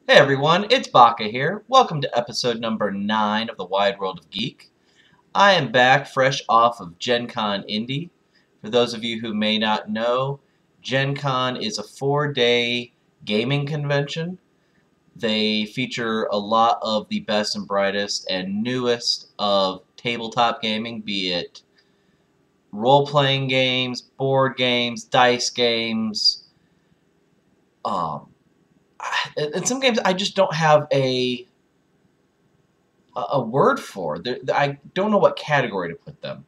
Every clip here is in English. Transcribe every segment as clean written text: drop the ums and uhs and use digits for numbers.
Hey everyone, it's Baka here. Welcome to episode number 9 of the Wide World of Geek. I am back fresh off of GenCon Indy. For those of you who may not know, GenCon is a 4-day gaming convention. They feature a lot of the best and brightest and newest of tabletop gaming, be it role-playing games, board games, dice games, um, in some games I just don't have a word for. I don't know what category to put them.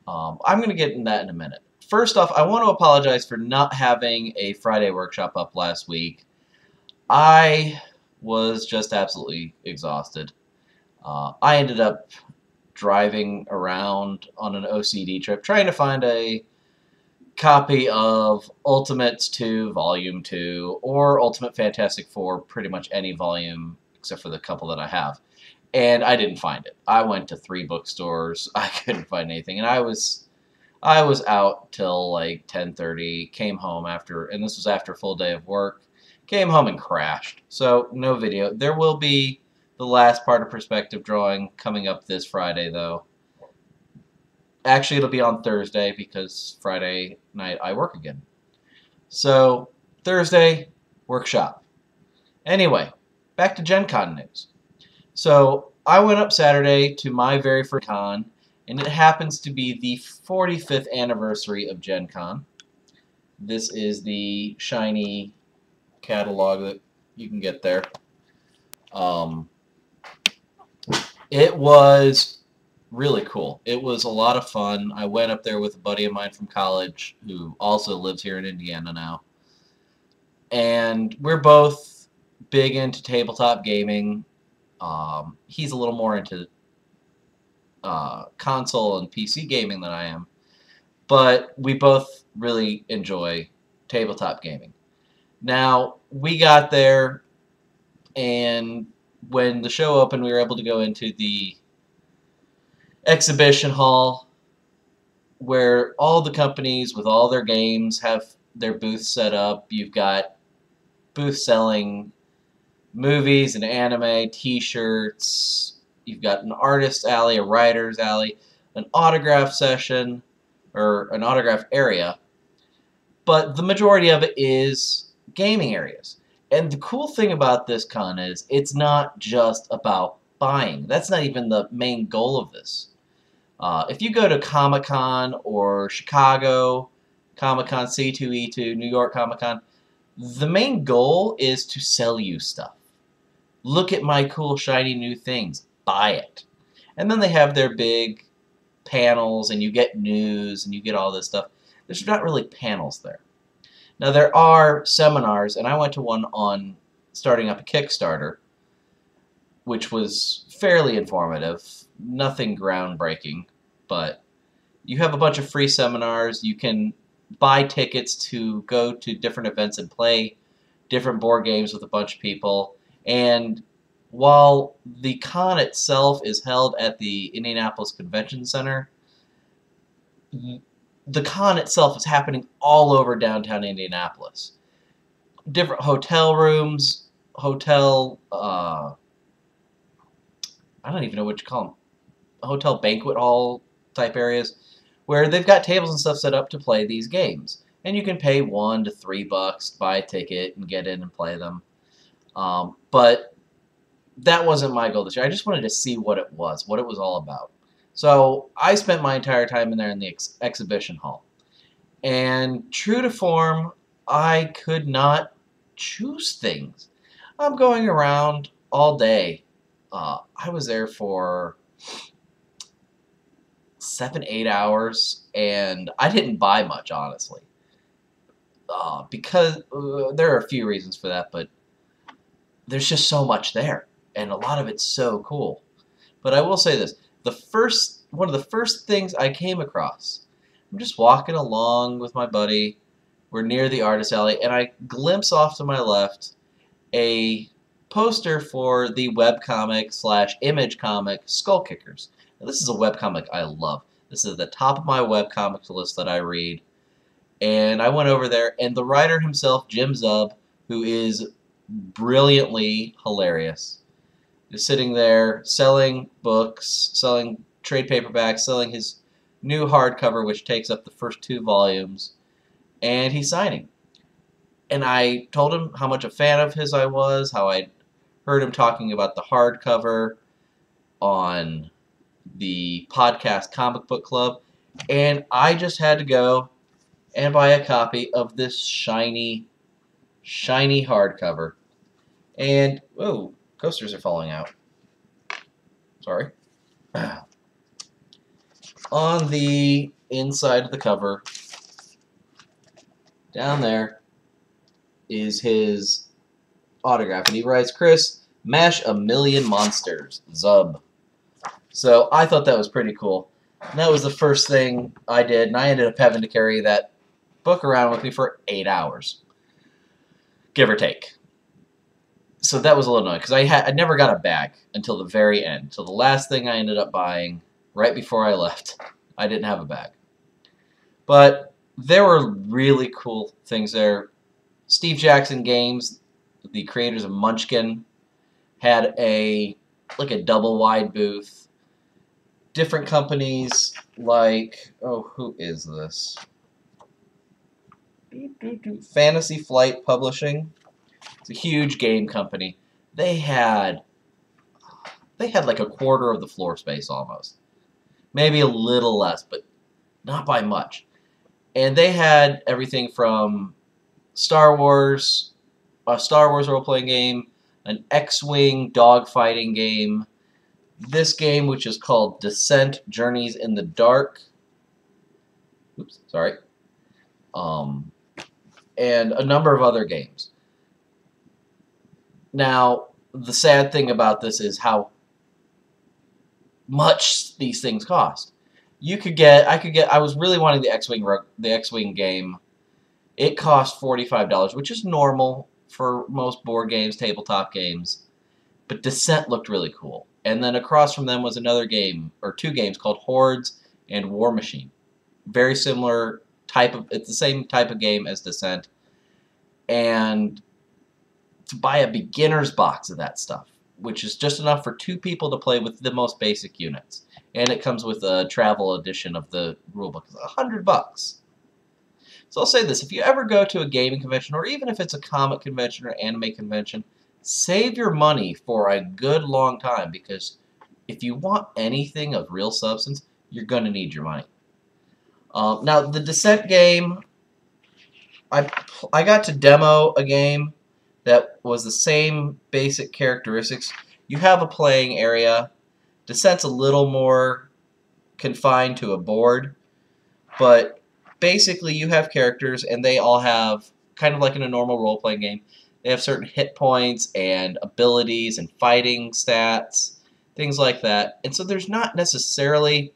I'm going to get into that in a minute. First off, I want to apologize for not having a Friday workshop up last week. I was just absolutely exhausted. I ended up driving around on an OCD trip trying to find a copy of Ultimates 2 Volume 2 or Ultimate Fantastic Four, pretty much any volume except for the couple that I have. And I didn't find it. I went to 3 bookstores. I couldn't find anything, and I was out till like 10:30. Came home after, and this was after a full day of work. Came home and crashed. So no video. There will be the last part of perspective drawing coming up this Friday, though. Actually, it'll be on Thursday because Friday night I work again. So Thursday workshop. Anyway, back to Gen Con news. So I went up Saturday to my very first con, and it happens to be the 45th anniversary of Gen Con. This is the shiny catalog that you can get there. It was really cool. It was a lot of fun. I went up there with a buddy of mine from college who also lives here in Indiana now. And we're both big into tabletop gaming. He's a little more into console and PC gaming than I am, but we both really enjoy tabletop gaming. Now, we got there, and when the show opened, we were able to go into the exhibition hall where all the companies with all their games have their booths set up. You've got booths selling movies and anime, t-shirts. You've got an artist alley, a writer's alley, an autograph session, or an autograph area. But the majority of it is gaming areas. And the cool thing about this con is it's not just about buying. That's not even the main goal of this. If you go to Comic-Con or Chicago Comic-Con, C2E2, New York Comic-Con, the main goal is to sell you stuff. Look at my cool shiny new things. Buy it. And then they have their big panels, and you get news, and you get all this stuff. There's not really panels there. Now there are seminars, and I went to one on starting up a Kickstarter, which was fairly informative. Nothing groundbreaking, but you have a bunch of free seminars. You can buy tickets to go to different events and play different board games with a bunch of people. And while the con itself is held at the Indianapolis Convention Center, the con itself is happening all over downtown Indianapolis. Different hotel rooms, I don't even know what you call them, hotel banquet hall type areas, where they've got tables and stuff set up to play these games. And you can pay $1 to $3, buy a ticket, and get in and play them. But that wasn't my goal this year. I just wanted to see what it was all about. So I spent my entire time in there in the exhibition hall. And true to form, I could not choose things. I'm going around all day. I was there for 7-8 hours, and I didn't buy much, honestly. Because there are a few reasons for that, but there's just so much there, and a lot of it's so cool. But I will say this, one of the first things I came across, I'm just walking along with my buddy, we're near the artist alley, and I glimpse off to my left a poster for the webcomic / image comic Skull Kickers. Now, this is a webcomic I love. This is at the top of my webcomics list that I read. And I went over there, and the writer himself, Jim Zub, who is brilliantly hilarious. Just sitting there selling books, selling trade paperbacks, selling his new hardcover, which takes up the first 2 volumes, and he's signing. And I told him how much a fan of his I was, how I'd heard him talking about the hardcover on the podcast Comic Book Club, and I just had to go and buy a copy of this shiny, shiny hardcover. And, oh, coasters are falling out. Sorry. On the inside of the cover, down there, is his autograph. And he writes, Chris, mash a million monsters, Zub. So I thought that was pretty cool. And that was the first thing I did, and I ended up having to carry that book around with me for 8 hours, give or take. So that was a little annoying, because I never got a bag until the very end. So the last thing I ended up buying, right before I left, I didn't have a bag. But there were really cool things there. Steve Jackson Games, the creators of Munchkin, had a double-wide booth. Different companies like, oh, who is this? Fantasy Flight Publishing. It's a huge game company. They had like a quarter of the floor space almost. Maybe a little less, but not by much. And they had everything from Star Wars, a Star Wars role-playing game, an X-Wing dogfighting game, this game which is called Descent: Journeys in the Dark. Oops, sorry. And a number of other games. Now, the sad thing about this is how much these things cost. I was really wanting the X-Wing game. It cost $45, which is normal for most board games, tabletop games. But Descent looked really cool. And then across from them was another game, or 2 games, called Hordes and War Machine. Very similar it's the same type of game as Descent. And to buy a beginner's box of that stuff, which is just enough for 2 people to play with the most basic units. And it comes with a travel edition of the rulebook. It's $100. So I'll say this, if you ever go to a gaming convention, or even if it's a comic convention or anime convention, save your money for a good long time, because if you want anything of real substance, you're going to need your money. Now, the Descent game, I got to demo a game that was the same basic characteristics. You have a playing area. Descent's a little more confined to a board, but basically you have characters, and they all have, kind of like in a normal role-playing game, they have certain hit points and abilities and fighting stats, things like that. And so there's not necessarily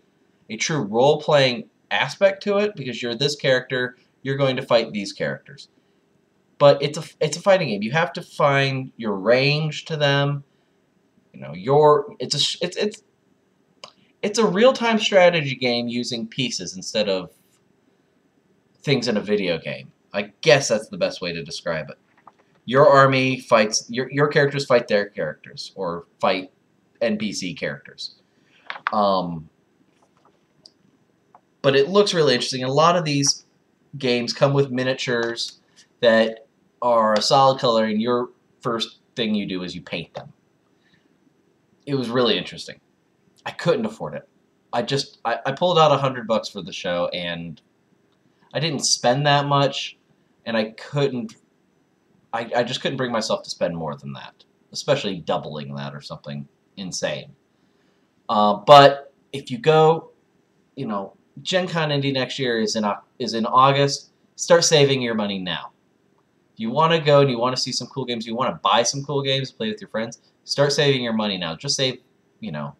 a true role-playing aspect to it, because you're this character, you're going to fight these characters. But it's a fighting game. You have to find your range to them. You know, it's a real-time strategy game using pieces instead of things in a video game. I guess that's the best way to describe it. Your army fights, your characters fight their characters, or fight NPC characters. But it looks really interesting. A lot of these games come with miniatures that are a solid color, and your first thing you do is you paint them. It was really interesting. I couldn't afford it. I pulled out $100 for the show, and I didn't spend that much, and I just couldn't bring myself to spend more than that, especially doubling that or something insane. But if you go, you know, GenCon Indy next year is in August. Start saving your money now. If you want to go and you want to see some cool games, you want to buy some cool games, play with your friends, start saving your money now. Just save, you know,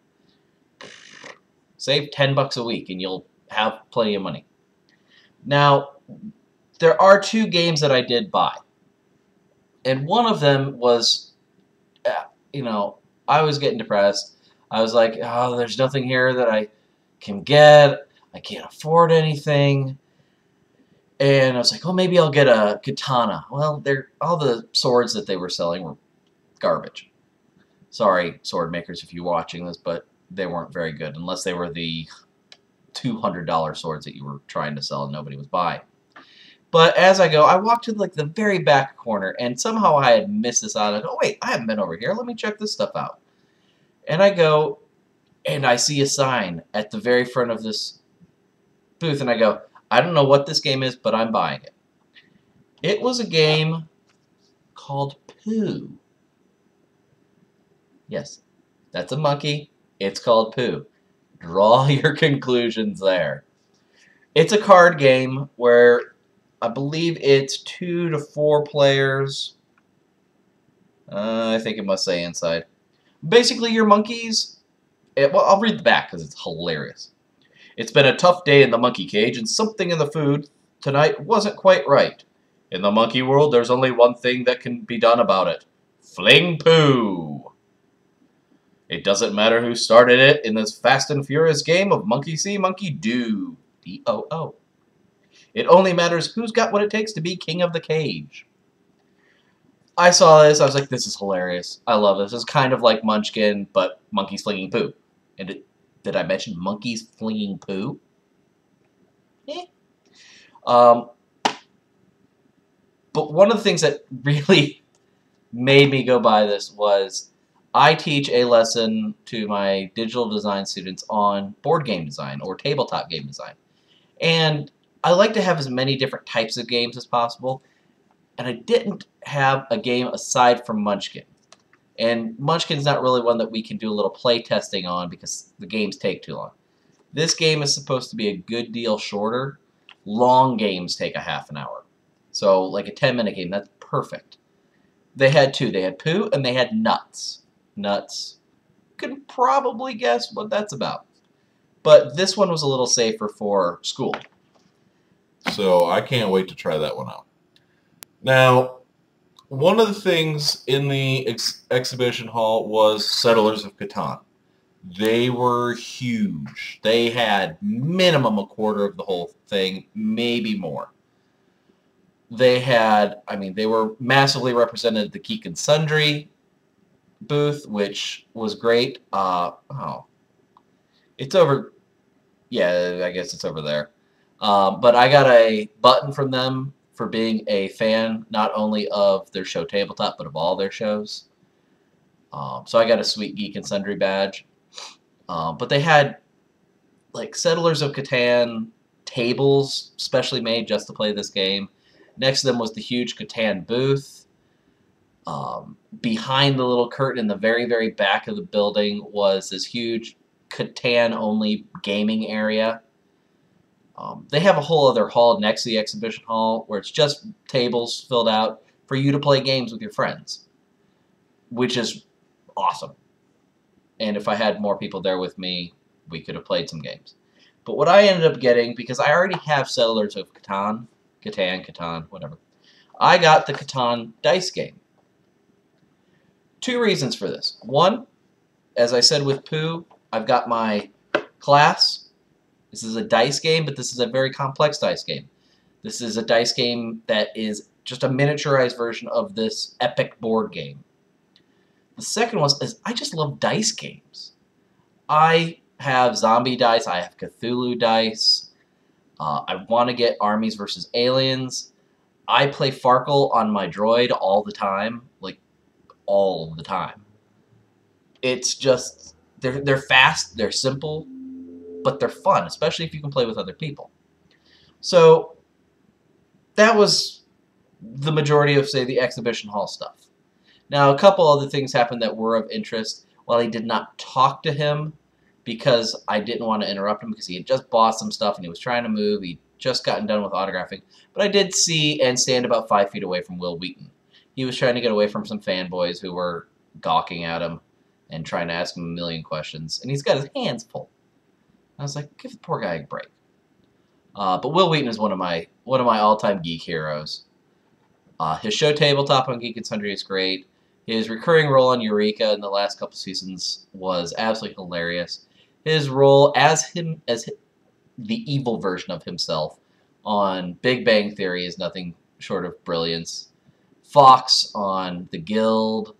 save $10 a week, and you'll have plenty of money. Now, there are 2 games that I did buy. And one of them was, you know, I was getting depressed. I was like, oh, there's nothing here that I can get. I can't afford anything. And I was like, oh, maybe I'll get a katana. Well, all the swords that they were selling were garbage. Sorry, sword makers, if you're watching this, but they weren't very good, unless they were the $200 swords that you were trying to sell and nobody was buying. But as I go, I walked to like the very back corner, and somehow I had missed this out. I go, oh, wait, I haven't been over here. Let me check this stuff out. And I go, and I see a sign at the very front of this booth, and I go, I don't know what this game is, but I'm buying it. It was a game called Pooh. Yes, that's a monkey. It's called Pooh. Draw your conclusions there. It's a card game where I believe it's 2 to 4 players. I think it must say inside. Basically, your monkeys... well, I'll read the back because it's hilarious. It's been a tough day in the monkey cage, and something in the food tonight wasn't quite right. In the monkey world, there's only one thing that can be done about it. Fling Pooh! It doesn't matter who started it in this fast and furious game of monkey see, monkey do. D-O-O. It only matters who's got what it takes to be king of the cage. I saw this, I was like, this is hilarious. I love this. It's kind of like Munchkin, but monkeys flinging poo. And did I mention monkeys flinging poo? Eh. But one of the things that really made me go buy this was I teach a lesson to my digital design students on board game design or tabletop game design. And I like to have as many different types of games as possible. And I didn't have a game aside from Munchkin. And Munchkin's not really one that we can do a little play testing on because the games take too long. This game is supposed to be a good deal shorter. Long games take a half an hour. So like a 10-minute game, that's perfect. They had two. They had Pooh and they had Nuts. Nuts. You can probably guess what that's about. But this one was a little safer for school. So I can't wait to try that one out. Now, one of the things in the exhibition hall was Settlers of Catan. They were huge. They had minimum a quarter of the whole thing, maybe more. They had, I mean, they were massively represented at the Geek and Sundry booth, which was great. It's over, yeah, I guess it's over there. But I got a button from them for being a fan, not only of their show Tabletop, but of all their shows. So I got a sweet Geek and Sundry badge. But they had like Settlers of Catan tables specially made just to play this game. Next to them was the huge Catan booth. Behind the little curtain in the very, very back of the building was this huge Catan-only gaming area. They have a whole other hall next to the exhibition hall where it's just tables filled out for you to play games with your friends, which is awesome. And if I had more people there with me, we could have played some games. But what I ended up getting, because I already have Settlers of Catan, whatever, I got the Catan dice game. Two reasons for this. One, as I said with Pooh, I've got my class. This is a dice game, but this is a very complex dice game. This is a dice game that is just a miniaturized version of this epic board game. The second one is I just love dice games. I have zombie dice. I have Cthulhu dice. I want to get Armies versus Aliens. I play Farkle on my droid all the time. Like, all the time. It's just, they're fast, they're simple, but they're fun, especially if you can play with other people. So that was the majority of, say, the exhibition hall stuff. Now, a couple other things happened that were of interest. While I did not talk to him because I didn't want to interrupt him because he had just bought some stuff and he was trying to move. He'd just gotten done with autographing. But I did see and stand about 5 feet away from Will Wheaton. He was trying to get away from some fanboys who were gawking at him and trying to ask him a million questions. And he's got his hands full. I was like, give the poor guy a break. But Will Wheaton is one of my all-time geek heroes. His show Tabletop on Geek and Sundry is great. His recurring role on Eureka in the last couple seasons was absolutely hilarious. His role as the evil version of himself on Big Bang Theory is nothing short of brilliance. Fox on The Guild,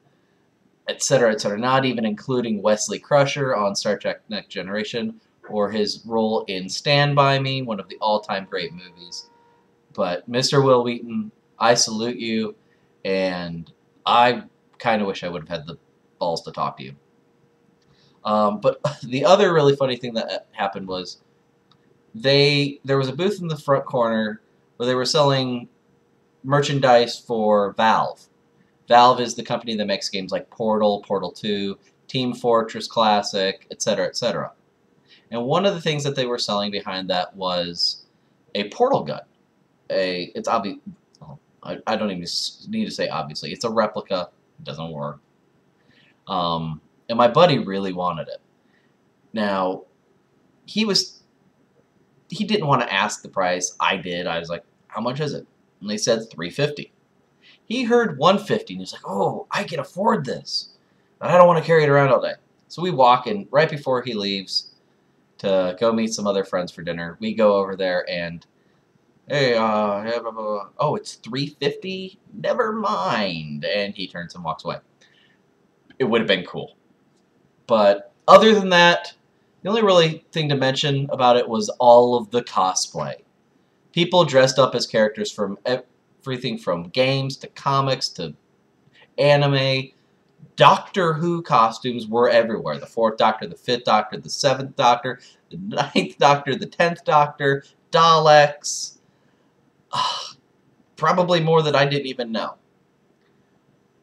etc., etc., not even including Wesley Crusher on Star Trek Next Generation, or his role in Stand By Me, one of the all-time great movies. But Mr. Will Wheaton, I salute you, and I kind of wish I would have had the balls to talk to you. But the other really funny thing that happened was there was a booth in the front corner where they were selling merchandise for Valve. Valve is the company that makes games like Portal, Portal 2, Team Fortress Classic, etc., etc. And one of the things that they were selling behind that was a portal gun. It's obvious. I don't even need to say obviously. It's a replica. It doesn't work. And my buddy really wanted it. Now, he didn't want to ask the price. I did. I was like, "How much is it?" And they said $350. He heard $150 and he's like, "Oh, I can afford this, but I don't want to carry it around all day." So we walk in right before he leaves to go meet some other friends for dinner. We go over there and, "Hey, blah, blah, blah. Oh, it's $350? Never mind." And he turns and walks away. It would have been cool. But other than that, the only really thing to mention about it was all of the cosplay. People dressed up as characters from everything from games to comics to anime. Doctor Who costumes were everywhere. The 4th Doctor, the 5th Doctor, the 7th Doctor, the 9th Doctor, the 10th Doctor, Daleks. Probably more that I didn't even know.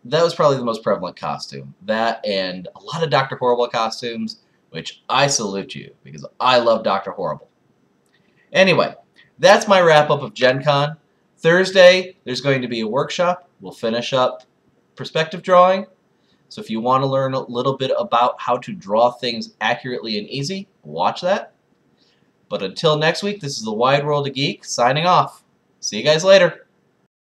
That was probably the most prevalent costume. That and a lot of Dr. Horrible costumes, which I salute you because I love Dr. Horrible. Anyway, that's my wrap-up of Gen Con. Thursday, there's going to be a workshop. We'll finish up perspective drawing. So if you want to learn a little bit about how to draw things accurately and easy, watch that. But until next week, this is the Wide World of Geek signing off. See you guys later.